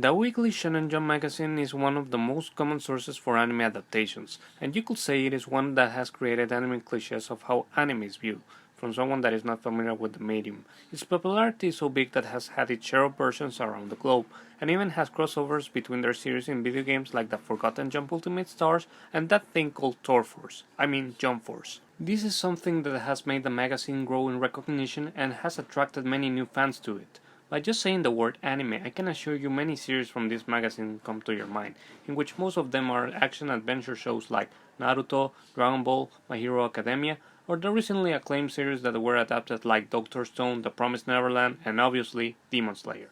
The weekly Shonen Jump magazine is one of the most common sources for anime adaptations, and you could say it is one that has created anime cliches of how anime is viewed, from someone that is not familiar with the medium. Its popularity is so big that it has had its share of versions around the globe, and even has crossovers between their series in video games like the Forgotten Jump Ultimate Stars and that thing called Jump Force. This is something that has made the magazine grow in recognition and has attracted many new fans to it. By just saying the word anime, I can assure you many series from this magazine come to your mind, in which most of them are action-adventure shows like Naruto, Dragon Ball, My Hero Academia, or the recently acclaimed series that were adapted like Doctor Stone, The Promised Neverland, and obviously Demon Slayer.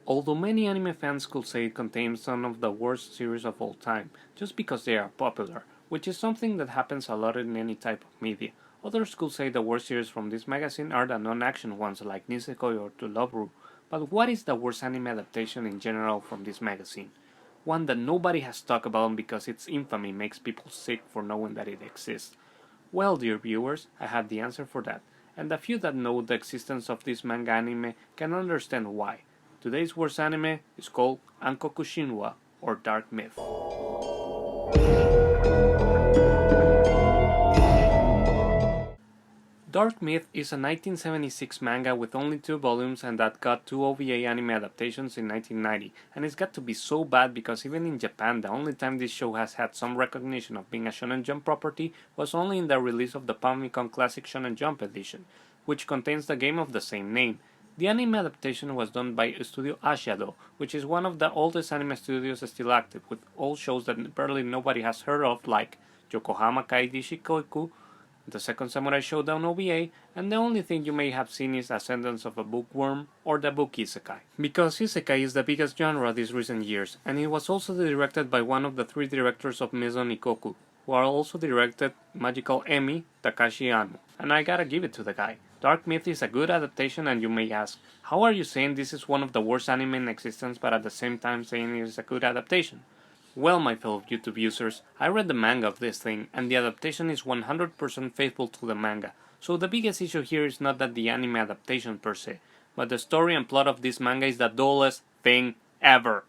Although many anime fans could say it contains some of the worst series of all time, just because they are popular, which is something that happens a lot in any type of media. Others could say the worst series from this magazine are the non-action ones like Nisekoi or To Love Ru. But what is the worst anime adaptation in general from this magazine? One that nobody has talked about because its infamy makes people sick for knowing that it exists. Well, dear viewers, I have the answer for that, and the few that know the existence of this manga anime can understand why. Today's worst anime is called Ankoku Shinwa, or Dark Myth. Dark Myth is a 1976 manga with only 2 volumes and that got 2 OVA anime adaptations in 1990, and it's got to be so bad because even in Japan the only time this show has had some recognition of being a Shonen Jump property was only in the release of the Famicom Classic Shonen Jump edition, which contains the game of the same name. The anime adaptation was done by Studio Ashido, which is one of the oldest anime studios still active, with old shows that barely nobody has heard of like Yokohama Kaidi Shikoku, the Second Samurai Showdown OVA, and the only thing you may have seen is Ascendance of a Bookworm or the book Isekai. Because Isekai is the biggest genre these recent years, and it was also directed by one of the 3 directors of Maison Ikkoku, who are also directed Magical Emi, Takashi Anu. And I gotta give it to the guy. Dark Myth is a good adaptation, and you may ask, how are you saying this is one of the worst anime in existence but at the same time saying it is a good adaptation? Well, my fellow YouTube users, I read the manga of this thing, and the adaptation is 100% faithful to the manga, so the biggest issue here is not that the anime adaptation per se, but the story and plot of this manga is the dullest thing ever.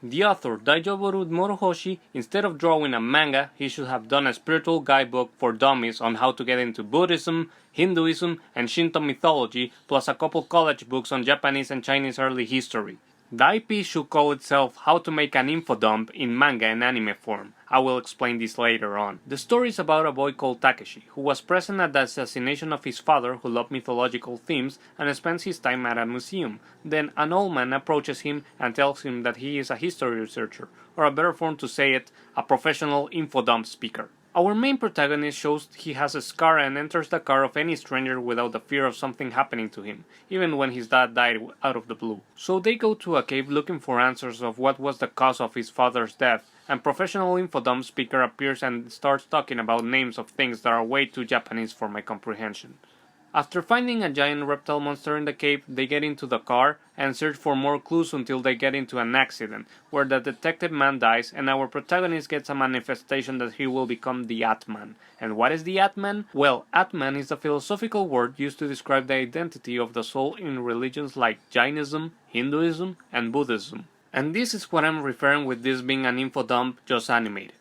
The author, Daijoboru Morohoshi, instead of drawing a manga, he should have done a spiritual guidebook for dummies on how to get into Buddhism, Hinduism, and Shinto mythology, plus a couple college books on Japanese and Chinese early history. The IP should call itself How to Make an Info Dump in manga and anime form. I will explain this later on. The story is about a boy called Takeshi, who was present at the assassination of his father, who loved mythological themes and spends his time at a museum. Then an old man approaches him and tells him that he is a history researcher, or a better form to say it, a professional info dump speaker. Our main protagonist shows he has a scar and enters the car of any stranger without the fear of something happening to him, even when his dad died out of the blue. So they go to a cave looking for answers of what was the cause of his father's death, and professional infodump speaker appears and starts talking about names of things that are way too Japanese for my comprehension. After finding a giant reptile monster in the cave, they get into the car and search for more clues until they get into an accident, where the detective man dies and our protagonist gets a manifestation that he will become the Atman. And what is the Atman? Well, Atman is a philosophical word used to describe the identity of the soul in religions like Jainism, Hinduism, and Buddhism. And this is what I'm referring with this being an info dump just animated.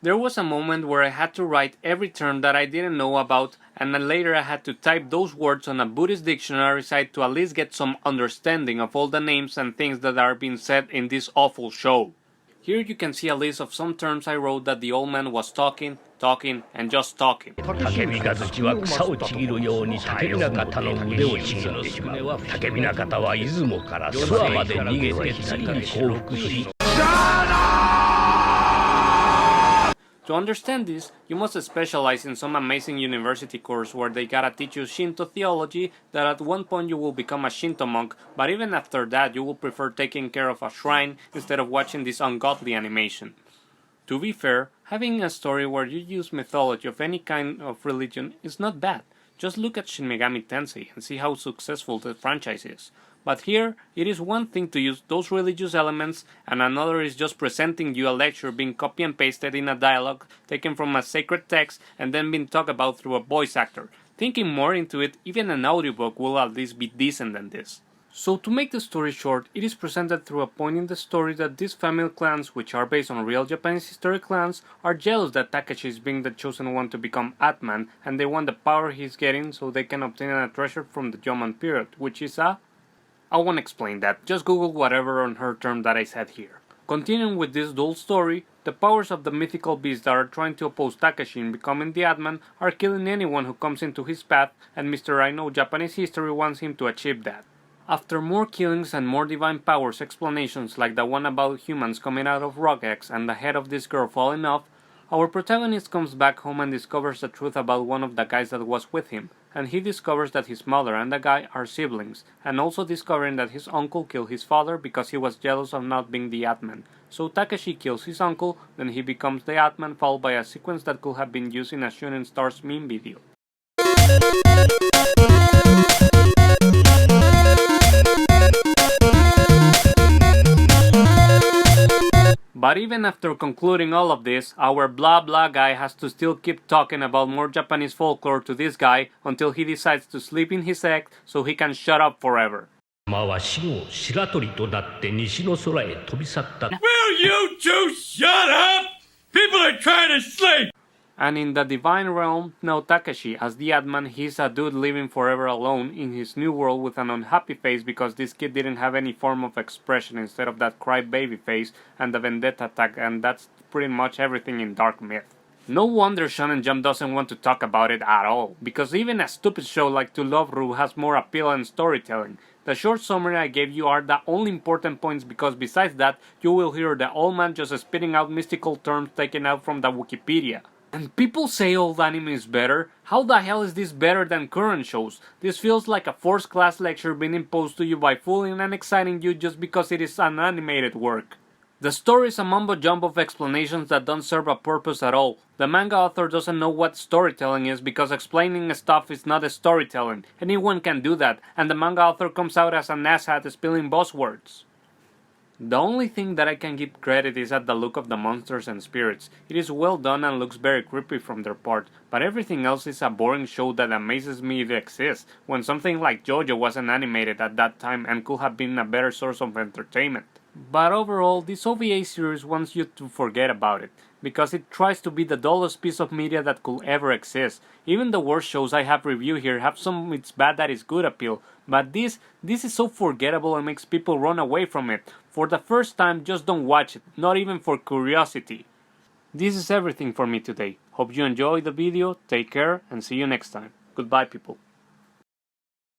There was a moment where I had to write every term that I didn't know about, and then later I had to type those words on a Buddhist dictionary site to at least get some understanding of all the names and things that are being said in this awful show. Here you can see a list of some terms I wrote that the old man was talking, and just talking. 竹見が土は草をちぎるように竹見方の腕をちぎる。竹見方は出雲から諏訪まで逃げて左に降伏し。To understand this, you must specialize in some amazing university course where they gotta teach you Shinto theology, that at one point you will become a Shinto monk, but even after that you will prefer taking care of a shrine instead of watching this ungodly animation. To be fair, having a story where you use mythology of any kind of religion is not bad. Just look at Shin Megami Tensei and see how successful the franchise is. But here, it is one thing to use those religious elements, and another is just presenting you a lecture being copy and pasted in a dialogue taken from a sacred text and then being talked about through a voice actor. Thinking more into it, even an audiobook will at least be decent than this. So to make the story short, it is presented through a point in the story that these family clans, which are based on real Japanese history clans, are jealous that Takeshi is being the chosen one to become Atman, and they want the power he's getting so they can obtain a treasure from the Jomon period, which is a... I won't explain that, just google whatever on her term that I said here. Continuing with this dull story, the powers of the mythical beasts that are trying to oppose Takeshi in becoming the Atman are killing anyone who comes into his path, and Mr. I Know Japanese History wants him to achieve that. After more killings and more divine powers explanations like the one about humans coming out of rock eggs and the head of this girl falling off, our protagonist comes back home and discovers the truth about one of the guys that was with him, and he discovers that his mother and the guy are siblings, and also discovering that his uncle killed his father because he was jealous of not being the Atman. So Takeshi kills his uncle, then he becomes the Atman, followed by a sequence that could have been used in a Shonen Stars meme video. But even after concluding all of this, our blah blah guy has to still keep talking about more Japanese folklore to this guy until he decides to sleep in his egg so he can shut up forever. Will you two shut up? People are trying to sleep! And in the divine realm, now Takeshi, as the Atman, he's a dude living forever alone in his new world with an unhappy face because this kid didn't have any form of expression instead of that crybaby face and the vendetta tag, and that's pretty much everything in Dark Myth. No wonder Shonen Jump doesn't want to talk about it at all, because even a stupid show like To Love Ru has more appeal and storytelling. The short summary I gave you are the only important points because besides that, you will hear the old man just spitting out mystical terms taken out from the Wikipedia. And people say old anime is better? How the hell is this better than current shows? This feels like a first class lecture being imposed to you by fooling and exciting you just because it is an animated work. The story is a mumbo jumbo of explanations that don't serve a purpose at all. The manga author doesn't know what storytelling is because explaining stuff is not a storytelling. Anyone can do that, and the manga author comes out as an asshat spilling buzzwords. The only thing that I can give credit is at the look of the monsters and spirits. It is well done and looks very creepy from their part, but everything else is a boring show that amazes me it exists, when something like JoJo wasn't animated at that time and could have been a better source of entertainment. But overall, this OVA series wants you to forget about it, because it tries to be the dullest piece of media that could ever exist. Even the worst shows I have reviewed here have some it's bad that is good appeal, but this is so forgettable and makes people run away from it. For the first time, just don't watch it, not even for curiosity. This is everything for me today. Hope you enjoyed the video, take care and see you next time. Goodbye people.